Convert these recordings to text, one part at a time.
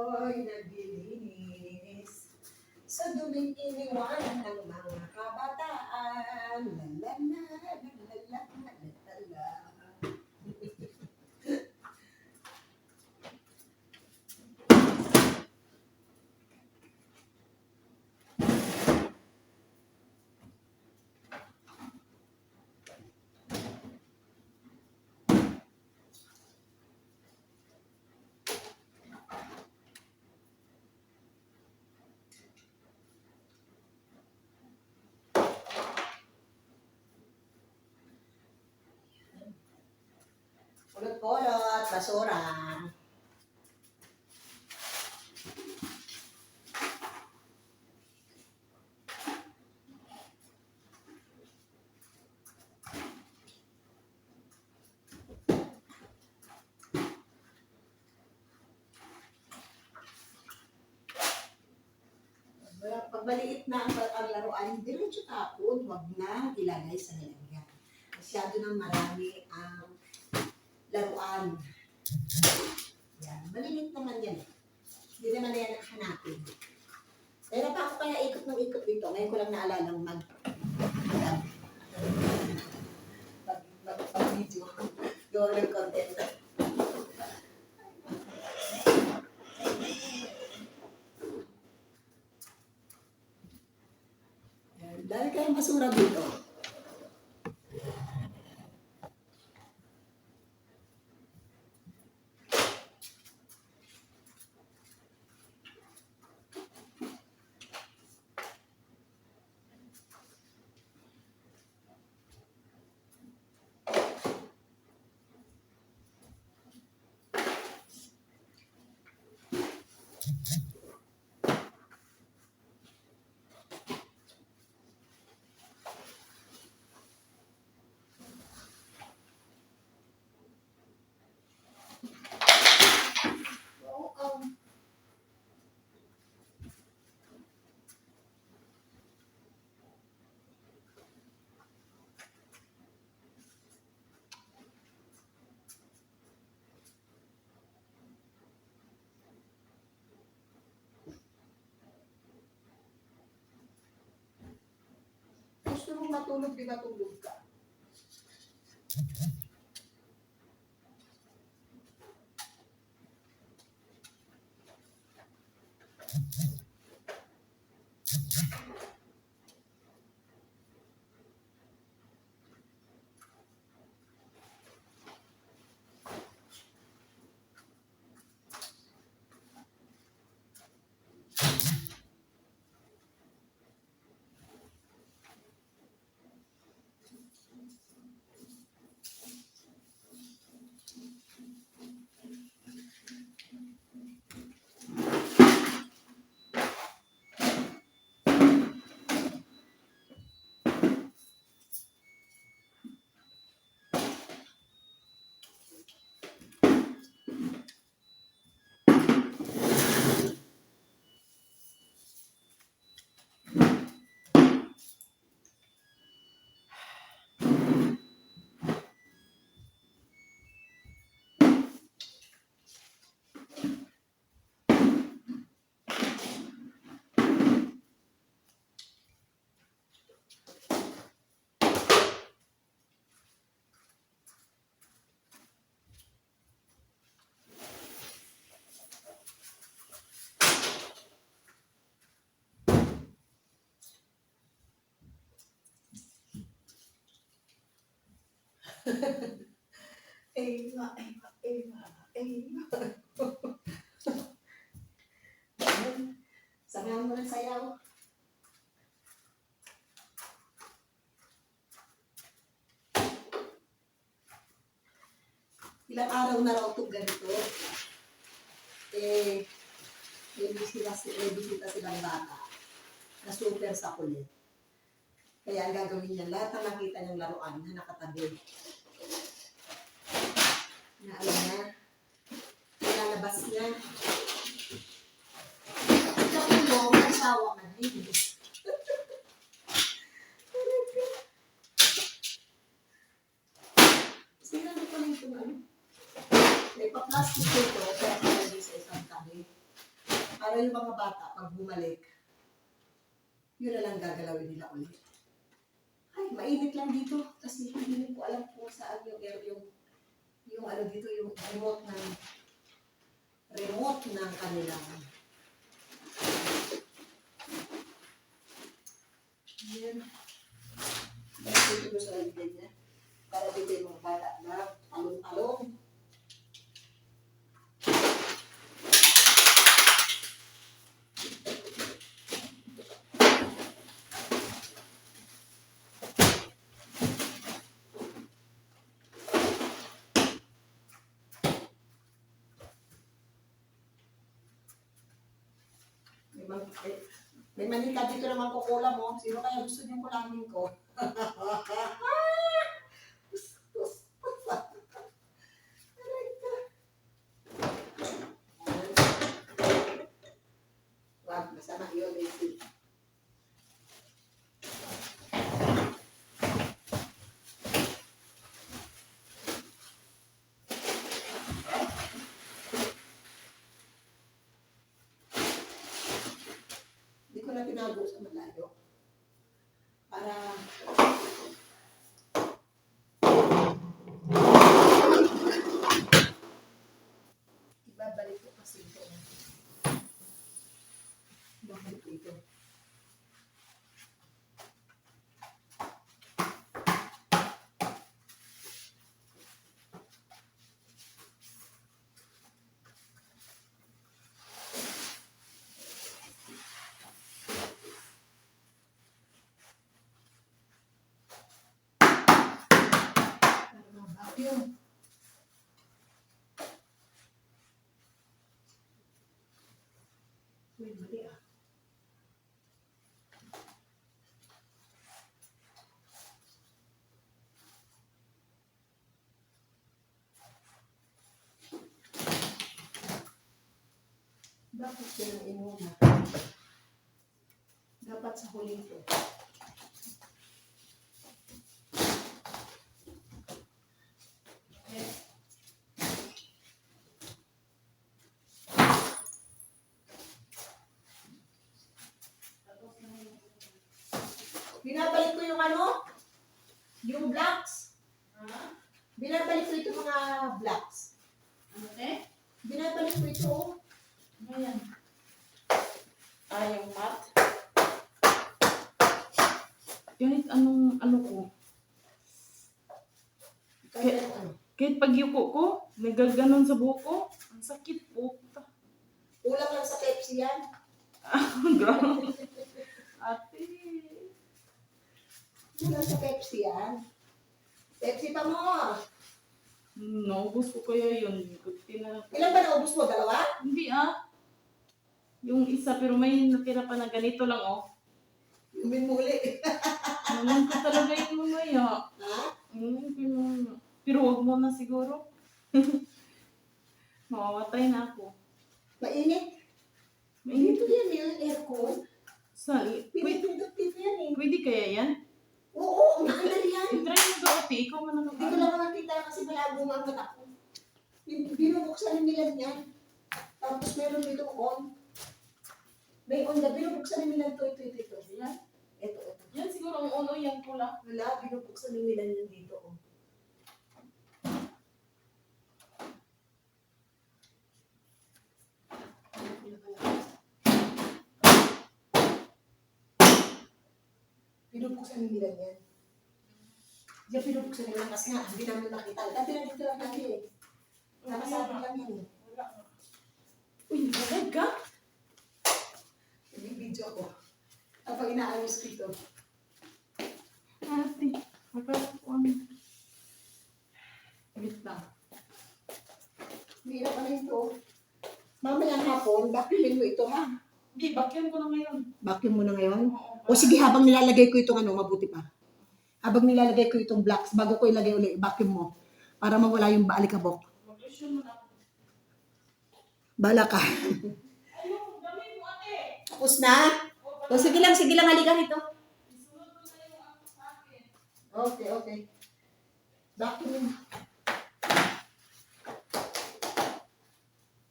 ako'y naglilinis sa duming iniwanan ng mga kabataan. Lalala, lalala, lalala. Kulot-kulot, basura. Pag maliit na ang laruan, diretso tapon, wag na ilagay sa lalagyan. Masyado nang marami ang laruan. Yan, maliit naman yan. Hindi naman yan hanapin. Pero pa ako kaya ikot ng ikot dito. Ngayon ko lang naalalang mag-video. Gawa ng content. Dahil kayong basura dito. Gusto mong matulog, di matulog ka. Eva. Samahan mo ng sayaw. Ilang araw na raw ito ganito. May bisita silang bata na super sa kulit. Kaya ang gagawin niya, lahat ng nakita niyang laruan na nakatabi. Na alam niya, ilalabas niya. Sabi mo, may asawa man, hindi. Sinabi ko lang ito, may pa-plastic ito, kaya pala sa isang tabi. Para yung mga bata, pag bumalik, yun na lang gagalawin nila ulit. Ay, mainit lang dito. Kasi hindi ko alam kung saan yung ano dito, yung remote ng kanilang. Yan. Dito ko sa lagyan niya. Para dito yung mga bata na talong-talong. May manika dito naman kukulam mo. Sino kaya gusto niyong kulamin ko? Wag, masama yun, Nancy. Hindi ko na tinago sa malayo. Para ibabalik ko kasi ito. Ibabalik ko ito. Vacuum. Uy, mali ah. Dapat silang inuna. Dapat sa huli ito. Binabalik ko yung ano? Yung blocks. Binabalik ko ito mga blocks. Ano te? Binabalik ko ito. Ayan. Yung mat. Kahit anong ano ko. Kaya ano? Kahit pagyuko ko, nagaganon sa buhok ko. Ang sakit po. Ulang lang sa Pepsi yan. Grabe. Ate. Ulang sa Pepsi yan. Pepsi pa more. Naubos ko kaya yun. Ilan ba naubos mo? Dalawa? Hindi ah. Yung isa pero may natira pa na ganito lang oh. Yung muli. Naman ko talaga yung mamaya. Ha? Pero wag mo na siguro. Mawawatay na ako. Mainit. Mainit. Dito yan yung aircon. Saan? Pinipindot dito yan eh. Pwede kaya yan? Oo, naandar yan. I-try mo daw ate. Ikaw man ang Hindi ko lang makita kasi malabo nga ang mata ko. Binubuksan nila yan. Tapos meron dito on. May on na binubuksan nila ito. Yan. Ito. Yan siguro ang ono yan pula. Wala, binubuksan nila yan dito. Oh. Binubuksan nila yan. Diyan binubuksan nila kasi nga, hindi namin makita. Dati na dito lang natin eh. Nakasabi lang yan eh. Uy, nagagad ka? Nag-video ko. Kapag inaayos ko ito. Ate, magkakakuan. Wait lang. Hindi na pala ito. Mamaya hapon, vacuumin mo ito ha. Hindi, bakyan ko na ngayon. Vacuum mo na ngayon? Oo. O sige, habang nilalagay ko itong ano, mabuti pa. Habang nilalagay ko itong blocks, bago ko ilagay ulit, vacuum mo. Para mawala yung alikabok. Mag-lotion mo na ako. Bala ka. Ayun, dami mo ate. Tapos na? O sige lang, halika nito. Isunod ko na yung ako sa akin. Okay. Vacuum.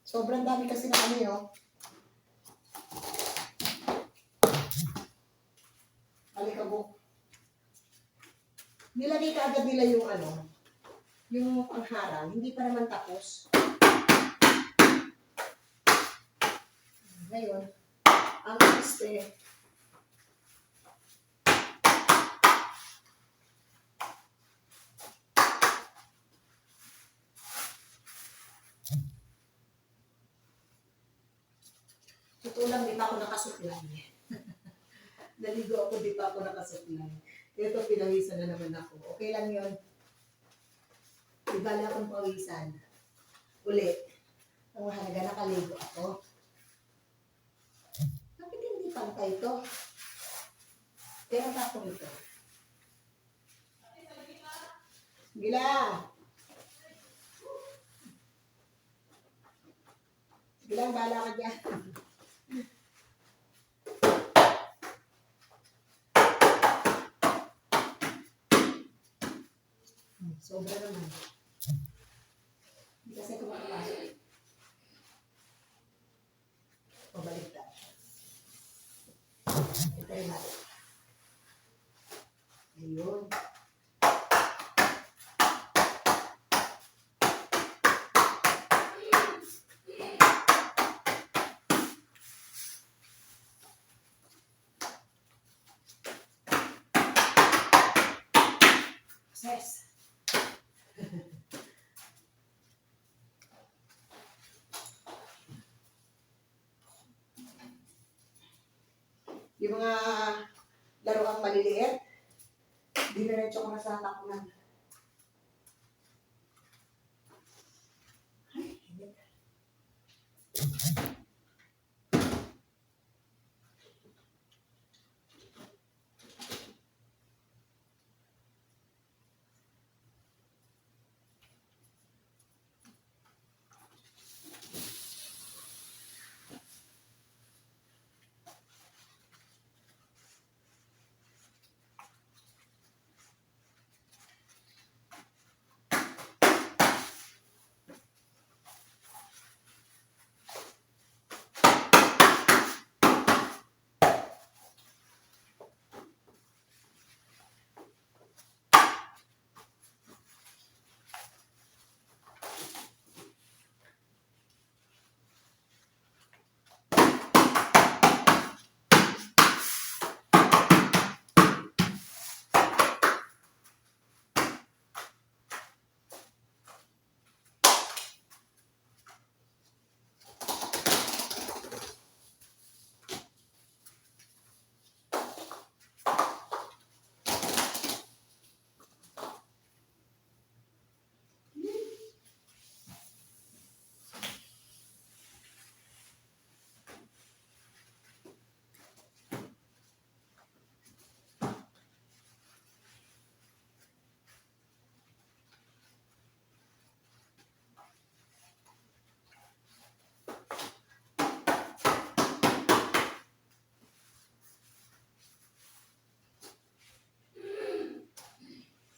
Sobrang dami kasi na ano yun. nilagay ka agad nila yung yung pangharang, hindi pa naman tapos. Ngayon, ang este, totoo lang, di pa ako nakasuklay. Naligo ako, di pa ako nakasuklay. Ito, pinawisan na naman ako. Okay lang yun. Ibala akong pawisan. Uli. Ang mahalaga, nakaligo ako. Bakit hindi pantay ito? Kaya tapong ito. Gila! Gilang, bala ka dyan. Sobra naman. Hindi kasi kumakapasok. Pabalik na. Ito rin natin. Ayun. Yes. Yung mga laruang maliliit, diniretso ko na sa takunan. Ay, init.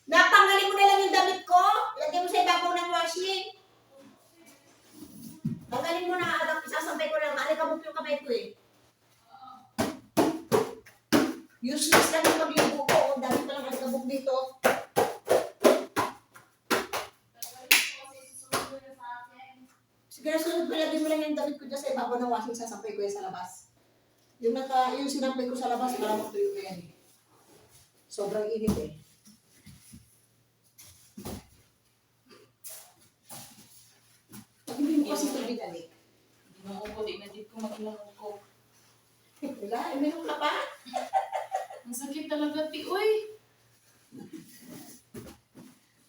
Natanggalin mo na lang yung damit ko. Lagyan mo sa ibabaw ng washing. Tanggalin mo na agad. Isasampay ko lang. Alikabok yung kamay ko eh. Useless lang yung pagligo ko. Ang dami pa lang alikabok dito. Sige, sunod ko. Lagyan mo lang yung damit ko dyan sa ibabaw ng washing. Sasampay ko yan sa labas. Yung sinampay ko sa labas, para magtuyo ko yan eh. Sobrang init eh. Hindi mo kasi tubig alik. Di na di ko mag-ilang ko. Wala, uminom ka pa? Ang sakit talaga, ti. Uy!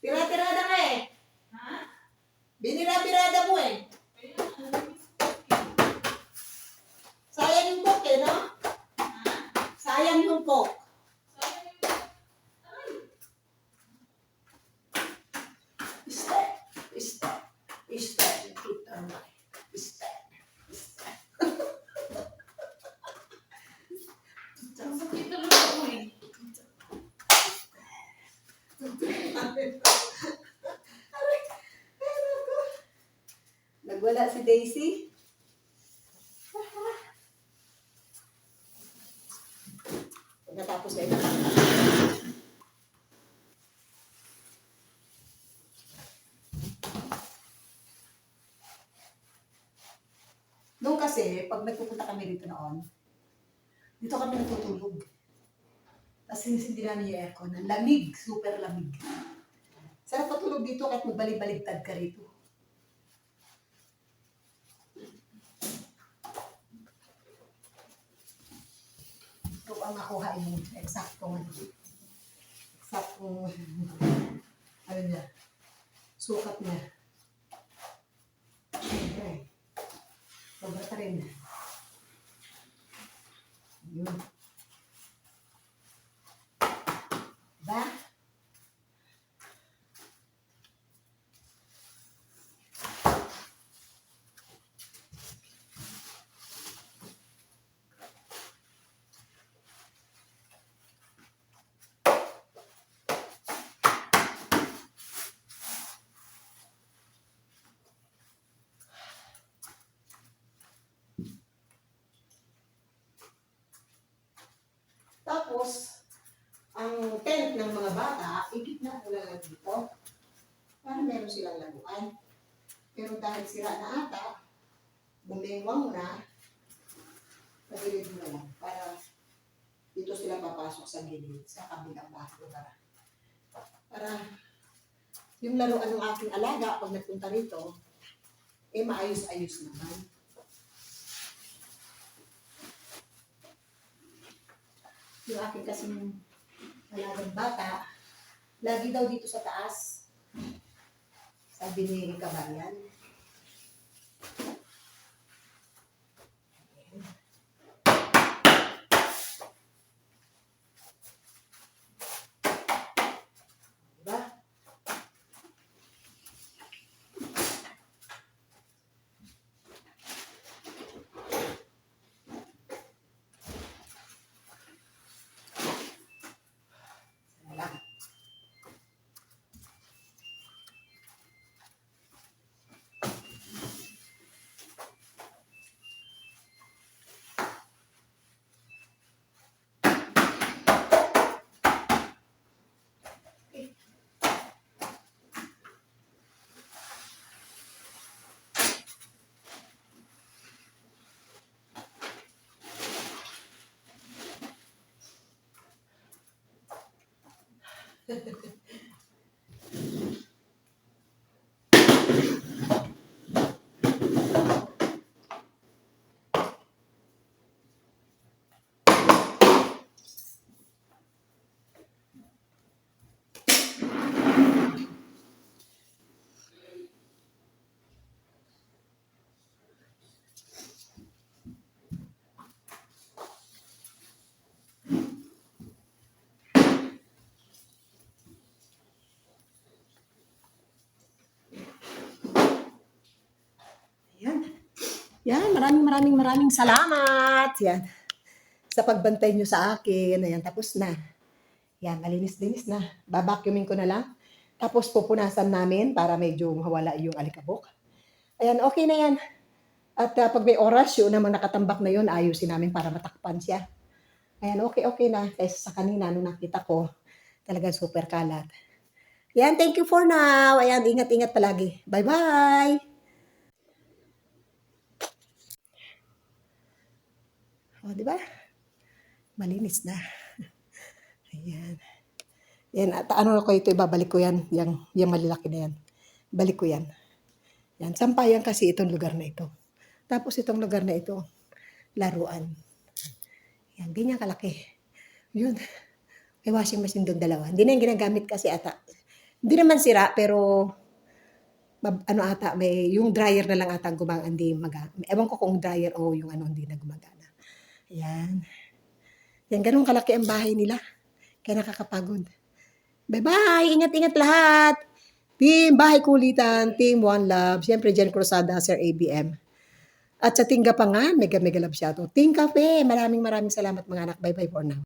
Tira-tirada ka eh. Ha? Binira-birada mo eh. Kaya, Sayang yung coke eh, no? ha? Sayang yung coke. Step, step, step. Step, step. Ang sakit talaga, uy. Nagwala si Daisy. Pag natapos na ito. kasi, pag nagpupunta kami dito noon, dito kami natutulog. Tapos sinisindi namin yung aircon. Ang lamig, super lamig. Sarap patulog dito kahit magbalik-baligtad ka rito. Ito ang nakuha yung eksaktong ano niya, sukat niya. Okay. Sobra ka rin. Yun. Diba? Tapos, ang tent ng mga bata, igitna ko lang dito para meron silang laguan. Pero dahil sira na ata, bumengwang na, pagilid mo na lang para dito sila papasok sa gilid, sa kabilang lugar. Para yung laruan ng aking alaga, pag nagpunta rito, maayos-ayos naman. Yung aking kasing alagang bata, lagi daw dito sa taas. Sabi ni Kabayan. Diba? Wala. Yan, maraming salamat. Yan. Sa pagbantay nyo sa akin. Ayan, tapos na. Yan, malinis-linis na. Babacuumin ko na lang. Tapos pupunasan namin para medyo mawala yung alikabok. Ayan, okay na yan. At pag may oras, yun naman nakatambak na yun, ayusin namin para matakpan siya. Ayan, okay na. Kaysa sa kanina, nung nakita ko, talagang super kalat. Ayan, thank you for now. Ayan, ingat-ingat palagi. Bye-bye! O, di ba? Malinis na. Ayan. Yan, at ano ko ito, ibabalik ko yan. Yung malalaki na yan. Balik ko yan. Yan, sampayan kasi itong lugar na ito. Tapos itong lugar na ito, laruan. Yan, ganyan kalaki. Yun. May washing machine doon dalawa. Hindi na yung ginagamit kasi ata. Hindi naman sira, pero ano ata, may, yung dryer na lang ata gumagana. Ewan ko kung dryer o yung ano hindi na gumagana. Ayan. Yan, ganun kalaki ang bahay nila. Kaya nakakapagod. Bye-bye! Ingat-ingat lahat! Team Bahay Kulitan, Team One Love, siyempre Jen Cruzada, Sir ABM. At sa Team Gapangan, mega love shoutout. Team Cafe, maraming salamat mga anak. Bye-bye for now.